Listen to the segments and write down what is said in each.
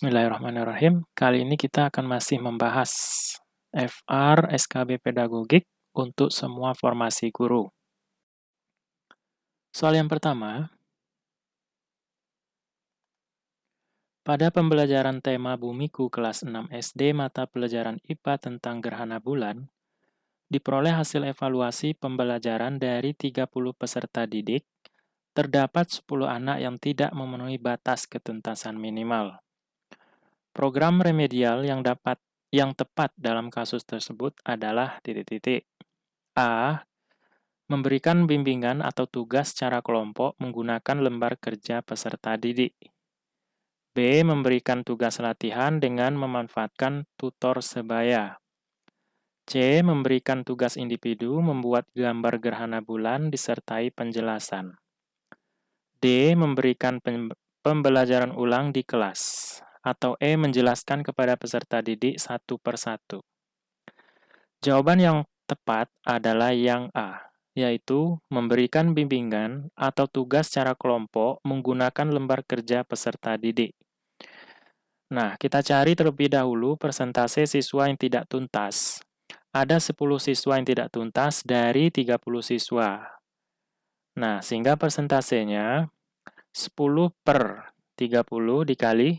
Bismillahirrahmanirrahim. Kali ini kita akan masih membahas FR SKB Pedagogik untuk semua formasi guru. Soal yang pertama, pada pembelajaran tema Bumiku kelas 6 SD mata pelajaran IPA tentang gerhana bulan, diperoleh hasil evaluasi pembelajaran dari 30 peserta didik, terdapat 10 anak yang tidak memenuhi batas ketuntasan minimal. Program remedial yang tepat dalam kasus tersebut adalah A. Memberikan bimbingan atau tugas secara kelompok menggunakan lembar kerja peserta didik. B. Memberikan tugas latihan dengan memanfaatkan tutor sebaya. C. Memberikan tugas individu membuat gambar gerhana bulan disertai penjelasan. D. Memberikan pembelajaran ulang di kelas. Atau E. Menjelaskan kepada peserta didik satu persatu. Jawaban yang tepat adalah yang A, yaitu memberikan bimbingan atau tugas secara kelompok menggunakan lembar kerja peserta didik. Nah, kita cari terlebih dahulu persentase siswa yang tidak tuntas. Ada 10 siswa yang tidak tuntas dari 30 siswa. Nah, sehingga persentasenya 10/30 dikali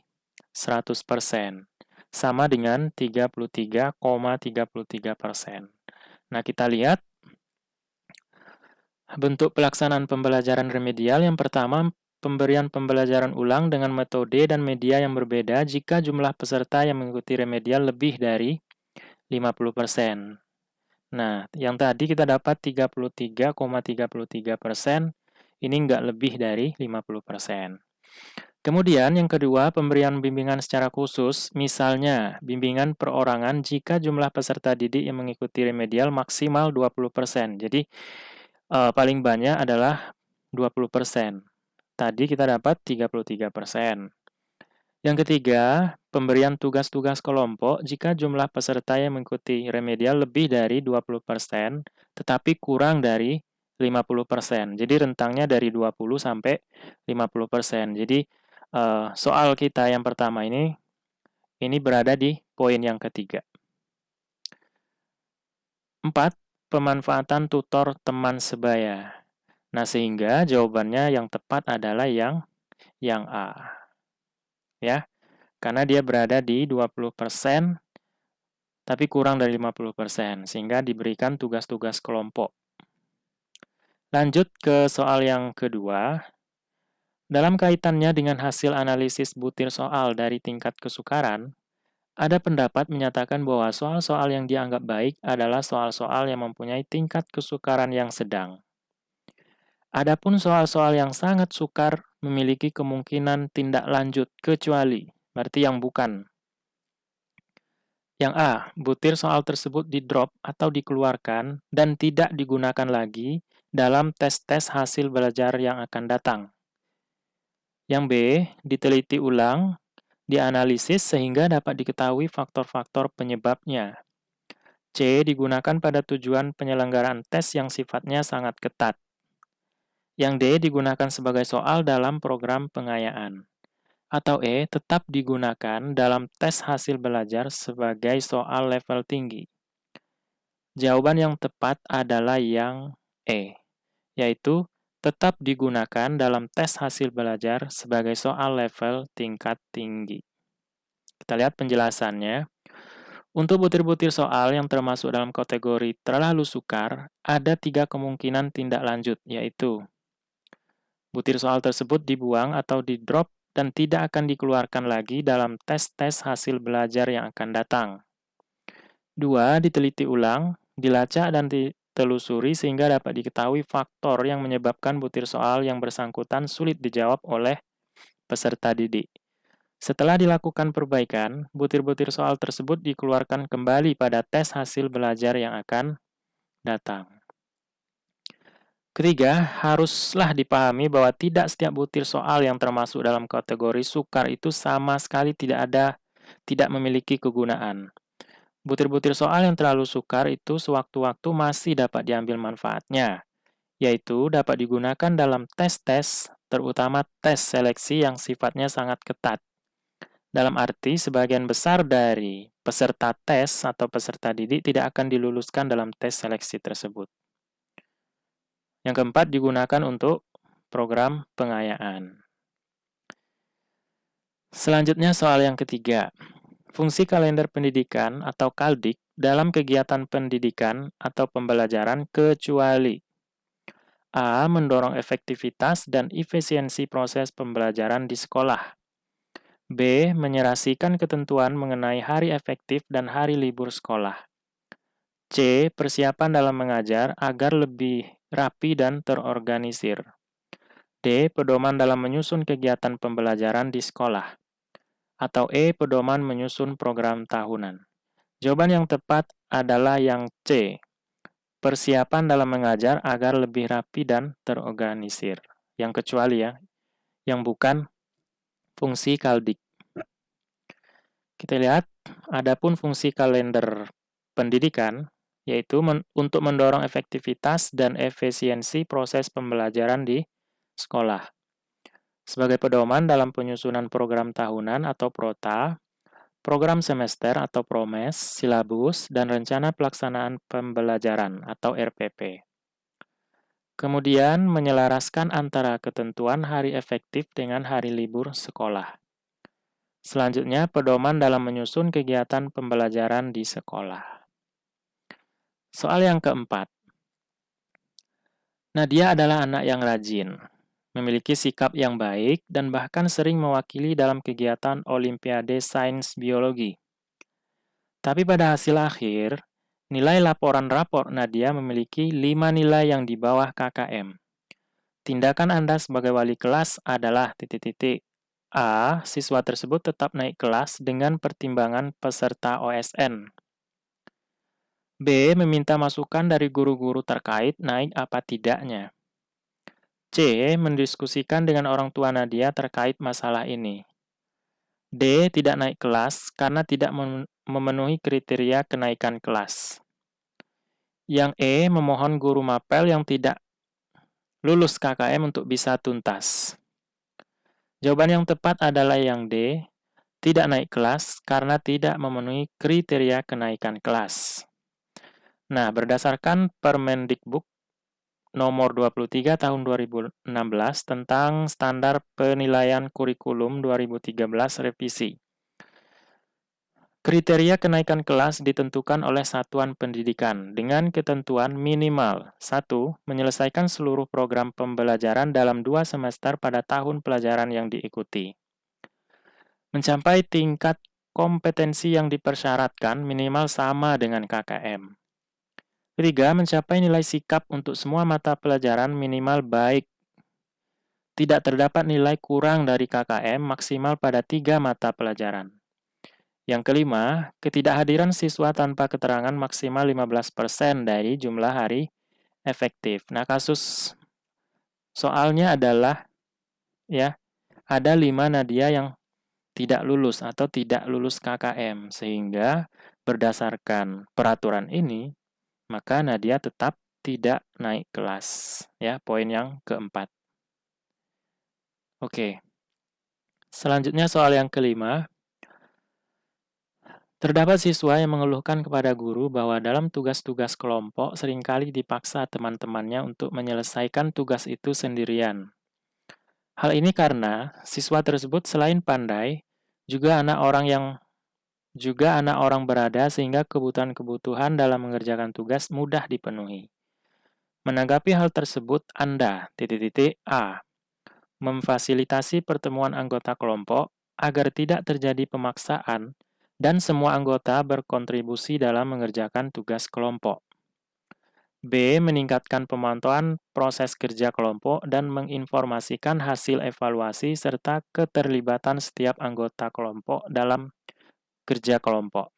100%. Sama dengan 33,33%. Nah, kita lihat bentuk pelaksanaan pembelajaran remedial. Yang pertama, pemberian pembelajaran ulang dengan metode dan media yang berbeda jika jumlah peserta yang mengikuti remedial lebih dari 50%. Nah, yang tadi kita dapat 33,33%, ini nggak lebih dari 50%. Kemudian yang kedua, pemberian bimbingan secara khusus, misalnya bimbingan perorangan jika jumlah peserta didik yang mengikuti remedial maksimal 20%. Jadi, paling banyak adalah 20%. Tadi kita dapat 33%. Yang ketiga, pemberian tugas-tugas kelompok jika jumlah peserta yang mengikuti remedial lebih dari 20%, tetapi kurang dari 50%. Jadi rentangnya dari 20 sampai 50%. Jadi soal kita yang pertama ini berada di poin yang ketiga. 4. Pemanfaatan tutor teman sebaya. Nah, sehingga jawabannya yang tepat adalah yang A. Ya, karena dia berada di 20%, tapi kurang dari 50%, sehingga diberikan tugas-tugas kelompok. Lanjut ke soal yang kedua. Dalam kaitannya dengan hasil analisis butir soal dari tingkat kesukaran, ada pendapat menyatakan bahwa soal-soal yang dianggap baik adalah soal-soal yang mempunyai tingkat kesukaran yang sedang. Adapun soal-soal yang sangat sukar memiliki kemungkinan tindak lanjut kecuali, berarti yang bukan. Yang A, butir soal tersebut di-drop atau dikeluarkan dan tidak digunakan lagi dalam tes-tes hasil belajar yang akan datang. Yang B, diteliti ulang, dianalisis sehingga dapat diketahui faktor-faktor penyebabnya. C, digunakan pada tujuan penyelenggaraan tes yang sifatnya sangat ketat. Yang D, digunakan sebagai soal dalam program pengayaan. Atau E, tetap digunakan dalam tes hasil belajar sebagai soal level tinggi. Jawaban yang tepat adalah yang E, yaitu tetap digunakan dalam tes hasil belajar sebagai soal level tingkat tinggi. Kita lihat penjelasannya. Untuk butir-butir soal yang termasuk dalam kategori terlalu sukar, ada 3 kemungkinan tindak lanjut, yaitu butir soal tersebut dibuang atau di-drop dan tidak akan dikeluarkan lagi dalam tes-tes hasil belajar yang akan datang. 2. Diteliti ulang, dilacak dan ditelusuri sehingga dapat diketahui faktor yang menyebabkan butir soal yang bersangkutan sulit dijawab oleh peserta didik. Setelah dilakukan perbaikan, butir-butir soal tersebut dikeluarkan kembali pada tes hasil belajar yang akan datang. Ketiga, haruslah dipahami bahwa tidak setiap butir soal yang termasuk dalam kategori sukar itu sama sekali tidak memiliki kegunaan. Butir-butir soal yang terlalu sukar itu sewaktu-waktu masih dapat diambil manfaatnya, yaitu dapat digunakan dalam tes-tes, terutama tes seleksi yang sifatnya sangat ketat. Dalam arti, sebagian besar dari peserta tes atau peserta didik tidak akan diluluskan dalam tes seleksi tersebut. Yang keempat, digunakan untuk program pengayaan. Selanjutnya soal yang ketiga. Fungsi kalender pendidikan atau KALDIK dalam kegiatan pendidikan atau pembelajaran kecuali A. Mendorong efektivitas dan efisiensi proses pembelajaran di sekolah. B. Menyerasikan ketentuan mengenai hari efektif dan hari libur sekolah. C. Persiapan dalam mengajar agar lebih rapi dan terorganisir. D. Pedoman dalam menyusun kegiatan pembelajaran di sekolah. Atau E. Pedoman menyusun program tahunan. Jawaban yang tepat adalah yang C. Persiapan dalam mengajar agar lebih rapi dan terorganisir. Yang kecuali ya, yang bukan fungsi KALDIK. Kita lihat, adapun fungsi kalender pendidikan, yaitu untuk mendorong efektivitas dan efisiensi proses pembelajaran di sekolah. Sebagai pedoman dalam penyusunan program tahunan atau PROTA, program semester atau PROMES, silabus, dan rencana pelaksanaan pembelajaran atau RPP. Kemudian, menyelaraskan antara ketentuan hari efektif dengan hari libur sekolah. Selanjutnya, pedoman dalam menyusun kegiatan pembelajaran di sekolah. Soal yang keempat. Nadia adalah anak yang rajin, memiliki sikap yang baik, dan bahkan sering mewakili dalam kegiatan Olimpiade Sains Biologi. Tapi pada hasil akhir, nilai laporan rapor Nadia memiliki 5 nilai yang di bawah KKM. Tindakan Anda sebagai wali kelas adalah titik-titik. A. Siswa tersebut tetap naik kelas dengan pertimbangan peserta OSN. B. Meminta masukan dari guru-guru terkait naik apa tidaknya. C. Mendiskusikan dengan orang tua Nadia terkait masalah ini. D. Tidak naik kelas karena tidak memenuhi kriteria kenaikan kelas. Yang E. Memohon guru mapel yang tidak lulus KKM untuk bisa tuntas. Jawaban yang tepat adalah yang D. Tidak naik kelas karena tidak memenuhi kriteria kenaikan kelas. Nah, berdasarkan Permendikbud nomor 23 tahun 2016 tentang standar penilaian kurikulum 2013 revisi. Kriteria kenaikan kelas ditentukan oleh satuan pendidikan dengan ketentuan minimal 1. Menyelesaikan seluruh program pembelajaran dalam 2 semester pada tahun pelajaran yang diikuti. Mencapai tingkat kompetensi yang dipersyaratkan minimal sama dengan KKM. Ketiga, mencapai nilai sikap untuk semua mata pelajaran minimal baik. Tidak terdapat nilai kurang dari KKM maksimal pada 3 mata pelajaran. Yang kelima, ketidakhadiran siswa tanpa keterangan maksimal 15% dari jumlah hari efektif. Nah, kasus soalnya adalah ya, ada 5 Nadia yang tidak lulus atau tidak lulus KKM, sehingga berdasarkan peraturan ini, maka Nadia tetap tidak naik kelas. Ya, poin yang keempat. Oke. Selanjutnya soal yang kelima. Terdapat siswa yang mengeluhkan kepada guru bahwa dalam tugas-tugas kelompok seringkali dipaksa teman-temannya untuk menyelesaikan tugas itu sendirian. Hal ini karena siswa tersebut selain pandai, juga anak orang berada sehingga kebutuhan-kebutuhan dalam mengerjakan tugas mudah dipenuhi. Menanggapi hal tersebut, Anda, A. Memfasilitasi pertemuan anggota kelompok agar tidak terjadi pemaksaan dan semua anggota berkontribusi dalam mengerjakan tugas kelompok. B. Meningkatkan pemantauan proses kerja kelompok dan menginformasikan hasil evaluasi serta keterlibatan setiap anggota kelompok dalam kerja kelompok.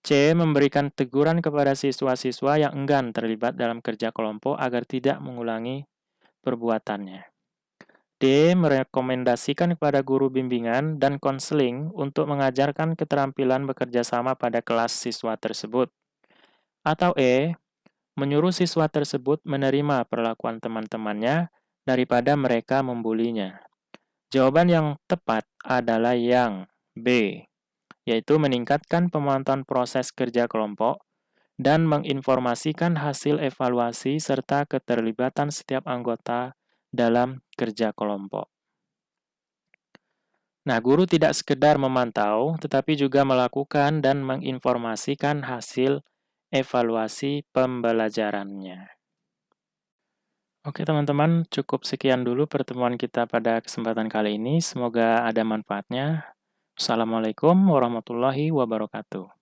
C. Memberikan teguran kepada siswa-siswa yang enggan terlibat dalam kerja kelompok agar tidak mengulangi perbuatannya. D. Merekomendasikan kepada guru bimbingan dan konseling untuk mengajarkan keterampilan bekerja sama pada kelas siswa tersebut. Atau E. Menyuruh siswa tersebut menerima perlakuan teman-temannya daripada mereka membulinya. Jawaban yang tepat adalah yang B, yaitu meningkatkan pemantauan proses kerja kelompok dan menginformasikan hasil evaluasi serta keterlibatan setiap anggota dalam kerja kelompok. Nah, guru tidak sekedar memantau, tetapi juga melakukan dan menginformasikan hasil evaluasi pembelajarannya. Oke teman-teman, cukup sekian dulu pertemuan kita pada kesempatan kali ini. Semoga ada manfaatnya. Assalamualaikum warahmatullahi wabarakatuh.